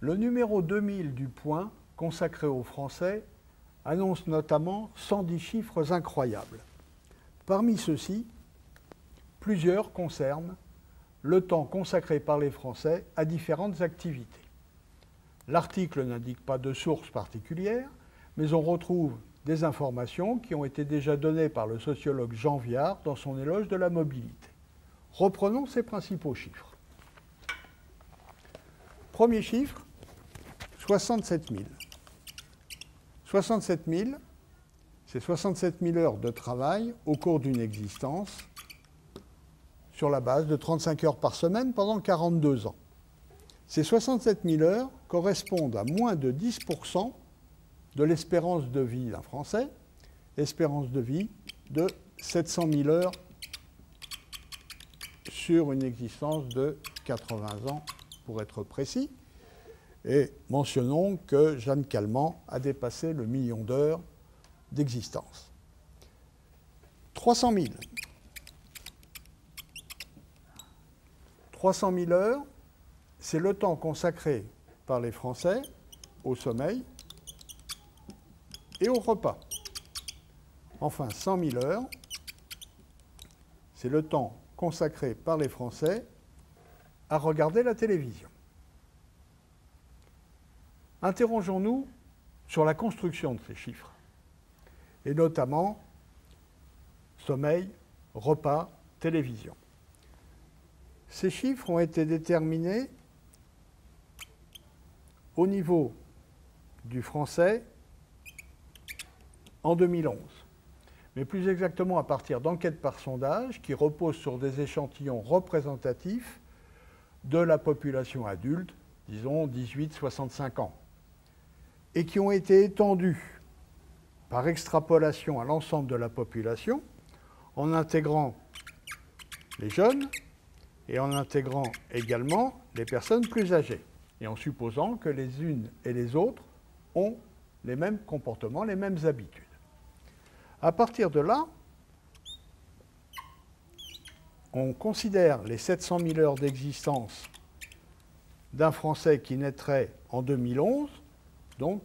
Le numéro 2000 du Point, consacré aux Français, annonce notamment 110 chiffres incroyables. Parmi ceux-ci, plusieurs concernent le temps consacré par les Français à différentes activités. L'article n'indique pas de source particulière, mais on retrouve des informations qui ont été déjà données par le sociologue Jean Viard dans son éloge de la mobilité. Reprenons ces principaux chiffres. Premier chiffre, 67 000. 67 000, c'est 67 000 heures de travail au cours d'une existence sur la base de 35 heures par semaine pendant 42 ans. Ces 67 000 heures correspondent à moins de 10% de l'espérance de vie d'un Français, espérance de vie de 700 000 heures sur une existence de 80 ans, pour être précis. Et mentionnons que Jeanne Calment a dépassé le million d'heures d'existence. 300 000. 300 000 heures, c'est le temps consacré par les Français au sommeil et au repas. Enfin, 100 000 heures, c'est le temps consacré par les Français à regarder la télévision. Interrogeons-nous sur la construction de ces chiffres, et notamment sommeil, repas, télévision. Ces chiffres ont été déterminés au niveau du français en 2011, mais plus exactement à partir d'enquêtes par sondage qui reposent sur des échantillons représentatifs de la population adulte, disons 18-65 ans, et qui ont été étendus par extrapolation à l'ensemble de la population en intégrant les jeunes et en intégrant également les personnes plus âgées, et en supposant que les unes et les autres ont les mêmes comportements, les mêmes habitudes. À partir de là, on considère les 700 000 heures d'existence d'un Français qui naîtrait en 2011, donc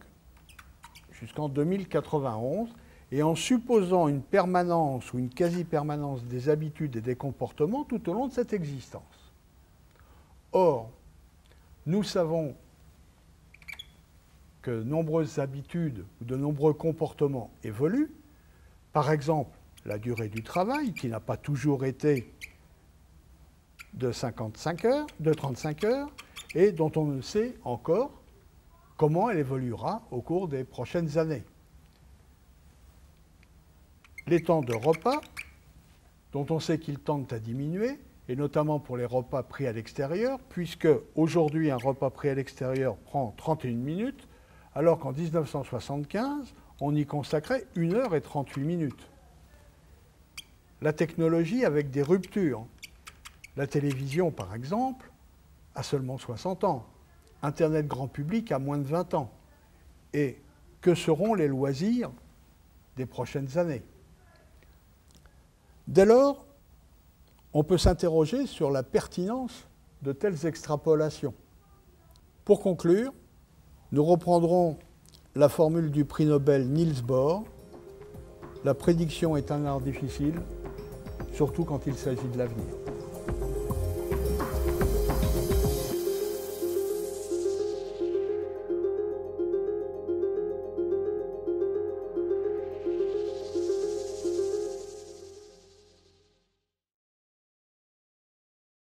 jusqu'en 2091, et en supposant une permanence ou une quasi-permanence des habitudes et des comportements tout au long de cette existence. Or, nous savons que de nombreuses habitudes ou de nombreux comportements évoluent. Par exemple, la durée du travail, qui n'a pas toujours été de 55 heures, de 35 heures, et dont on ne sait encore comment elle évoluera au cours des prochaines années. Les temps de repas, dont on sait qu'ils tendent à diminuer, et notamment pour les repas pris à l'extérieur, puisque aujourd'hui un repas pris à l'extérieur prend 31 minutes, alors qu'en 1975, on y consacrait 1 heure et 38 minutes. La technologie avec des ruptures. La télévision, par exemple, a seulement 60 ans. Internet grand public a moins de 20 ans. Et que seront les loisirs des prochaines années? Dès lors, on peut s'interroger sur la pertinence de telles extrapolations. Pour conclure, nous reprendrons la formule du prix Nobel Niels Bohr. La prédiction est un art difficile, surtout quand il s'agit de l'avenir.